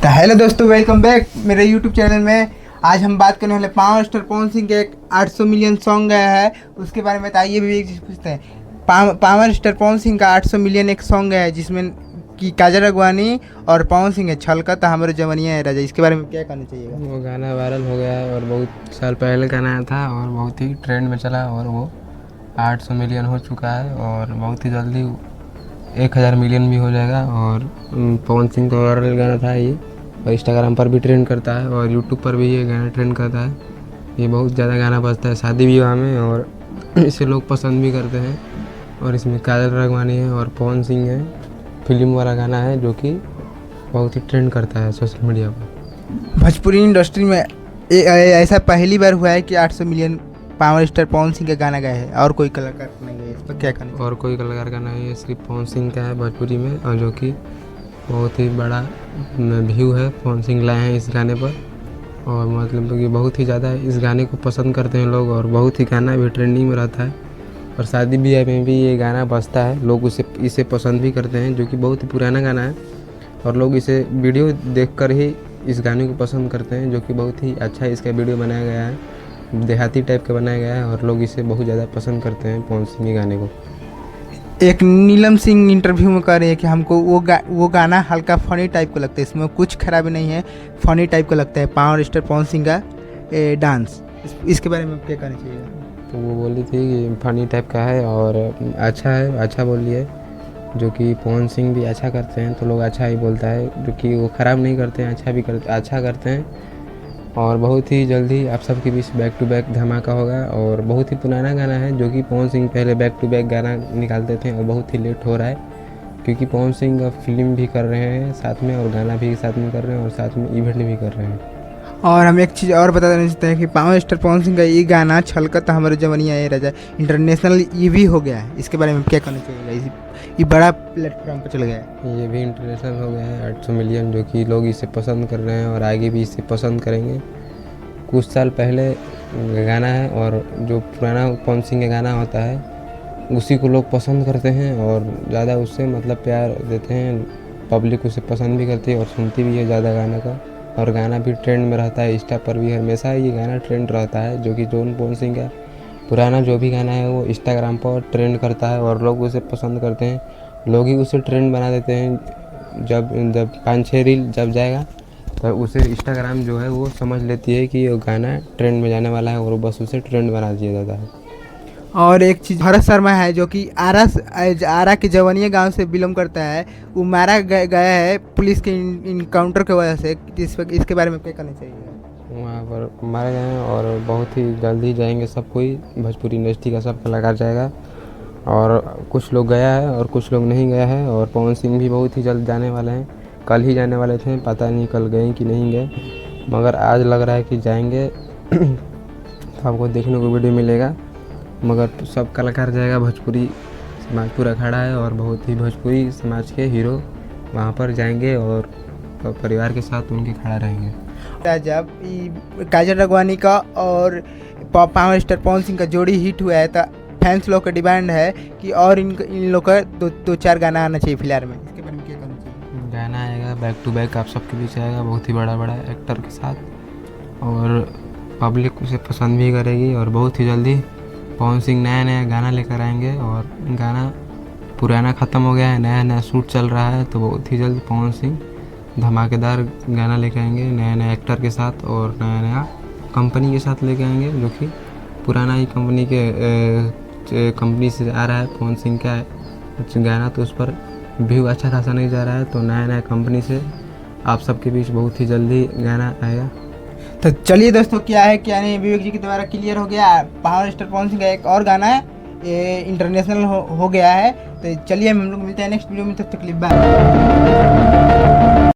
तो हेलो दोस्तों, welcome back मेरे यूट्यूब चैनल में। आज हम बात करने वाले पावर स्टार पवन सिंह के एक 800 मिलियन सॉन्ग गया है, उसके बारे में बताइए। भी एक चीज़ पूछते हैं, पावर स्टार पवन सिंह का 800 मिलियन एक सॉन्ग गया है जिसमें कि काजल राघवानी और पवन सिंह है छलकत हमारे जवनिया है राजा। इसके बारे में क्या कहना चाहिए? वो गाना वायरल हो गया है और बहुत साल पहले गाना आया था और बहुत ही ट्रेंड में चला और वो 800 मिलियन हो चुका है और बहुत ही जल्दी 1000 मिलियन भी हो जाएगा। और पवन सिंह का वायरल गाना था ये, और इंस्टाग्राम पर भी ट्रेंड करता है और यूट्यूब पर भी ये गाना ट्रेंड करता है। ये बहुत ज़्यादा गाना बजता है शादी विवाह में और इसे लोग पसंद भी करते हैं। और इसमें काजल राघवानी है और पवन सिंह है। फिल्म वाला गाना है जो कि बहुत ही ट्रेंड करता है सोशल मीडिया पर। भोजपुरी इंडस्ट्री में ऐसा पहली बार हुआ है कि 800 million power star Pawan Singh का गाना गया है और कोई कलाकार नहीं है। इस पर क्या कहना चाहिए? और कोई कलाकार का नहीं है, सिर्फ पवन सिंह का है भोजपुरी में, और जो कि बहुत ही बड़ा व्यू है पवन सिंह लाए हैं इस गाने पर। और मतलब कि बहुत ही ज़्यादा इस गाने को पसंद करते हैं लोग और बहुत ही गाना भी ट्रेंडिंग में रहता है। और शादी ब्याह में भी ये गाना बजता है, लोग इसे पसंद भी करते हैं, जो कि बहुत ही पुराना गाना है। और लोग इसे वीडियो देखकर ही इस गाने को पसंद करते हैं, जो कि बहुत ही अच्छा इसका वीडियो बनाया गया है, देहाती टाइप का बनाया गया है। और लोग इसे बहुत ज़्यादा पसंद करते हैं पवन सिंह के गाने को। एक नीलम सिंह इंटरव्यू में कह रहे हैं कि हमको वो गाना हल्का फनी टाइप का लगता है, इसमें कुछ खराबी नहीं है, फनी टाइप का लगता है पावर स्टार पवन सिंह का डांस। इसके बारे में क्या कहना चाहिए? तो वो बोली थी कि फनी टाइप का है और अच्छा है, अच्छा बोली है, जो कि पवन सिंह भी अच्छा करते हैं तो लोग अच्छा ही बोलता है, जो कि वो ख़राब नहीं करते हैं, अच्छा करते हैं। और बहुत ही जल्दी आप सबके बीच बैक टू बैक धमाका होगा। और बहुत ही पुराना गाना है, जो कि पवन सिंह पहले बैक टू बैक गाना निकालते थे और बहुत ही लेट हो रहा है, क्योंकि पवन सिंह अब फिल्म भी कर रहे हैं साथ में और गाना भी साथ में कर रहे हैं और साथ में इवेंट भी कर रहे हैं। और हम एक चीज़ और बता देना चाहते हैं कि पावर स्टार पवन सिंह का ये गाना छलकत हमारे जवनिया है राजा इंटरनेशनल ये भी हो गया है। इसके बारे में क्या कहना चाहिए? ये बड़ा प्लेटफॉर्म पर चल गया है। ये भी इंटरनेशनल हो गया है 800 मिलियन, जो कि लोग इसे पसंद कर रहे हैं और आगे भी इसे पसंद करेंगे। कुछ साल पहले गाना है और जो पुराना पवन सिंह का गाना होता है उसी को लोग पसंद करते हैं और ज़्यादा उससे मतलब प्यार देते हैं। पब्लिक उसे पसंद भी करती है और सुनती भी है ज़्यादा गाना का। और गाना भी ट्रेंड में रहता है, इंस्टा पर भी हमेशा ये गाना ट्रेंड रहता है, जो कि जॉन पवन सिंह का पुराना जो भी गाना है वो इंस्टाग्राम पर ट्रेंड करता है और लोग उसे पसंद करते हैं। लोग ही उसे ट्रेंड बना देते हैं। जब 5-6 रील जब जाएगा तो उसे इंस्टाग्राम जो है वो समझ लेती है कि ये गाना ट्रेंड में जाने वाला है और बस उसे ट्रेंड बना दिया जाता है। और एक चीज़, भरत शर्मा है जो कि आरा के जवनिया गांव से बिलोंग करता है, वो मारा गया है पुलिस के इनकाउंटर की वजह से। इसके बारे में क्या कहना चाहिए? वहाँ पर मारे गए हैं और बहुत ही जल्दी जाएंगे सब कोई, भोजपुरी इंडस्ट्री का सब कलाकार जाएगा। और कुछ लोग गया है और कुछ लोग नहीं गया है। और पवन सिंह भी बहुत ही जल्द जाने वाले हैं, कल ही जाने वाले थे, पता नहीं कल गए कि नहीं गए, मगर आज लग रहा है कि जाएंगे। तो आपको देखने को वीडियो मिलेगा, मगर सब कलाकार जाएगा। भोजपुरी समाज पूरा खड़ा है और बहुत ही भोजपुरी समाज के हीरो वहाँ पर जाएंगे और परिवार के साथ उनके खड़ा रहेंगे। जब काजल राघवानी का और पावर स्टार पवन सिंह का जोड़ी हिट हुआ है तो फैंस लोग का डिमांड है कि और इन लोग का दो चार गाना आना चाहिए फिलहाल में। इसके बारे में क्या कहना चाहिए? गाना आएगा बैक टू बैक आप सबके बीच आएगा, बहुत ही बड़ा बड़ा एक्टर के साथ, और पब्लिक उसे पसंद भी करेगी। और बहुत ही जल्दी पवन सिंह नया नया गाना लेकर आएंगे और गाना पुराना ख़त्म हो गया है, नया नया शूट चल रहा है, तो बहुत ही जल्द पवन सिंह धमाकेदार गाना लेकर आएंगे नया नया एक्टर के साथ और नया नया कंपनी के साथ लेके आएंगे, जो कि पुराना ही कंपनी से आ रहा है पवन सिंह का गाना, तो उस पर व्यू अच्छा खासा नहीं जा रहा है। तो नया नया कंपनी से आप सबके बीच बहुत ही जल्दी गाना आएगा। तो चलिए दोस्तों, क्या है क्या नहीं विवेक जी के द्वारा क्लियर हो गया। पावर स्टार पवन सिंह का एक और गाना है, ये इंटरनेशनल हो गया है। तो चलिए हम लोग मिलते हैं नेक्स्ट वीडियो में, तब तक के लिए बाय।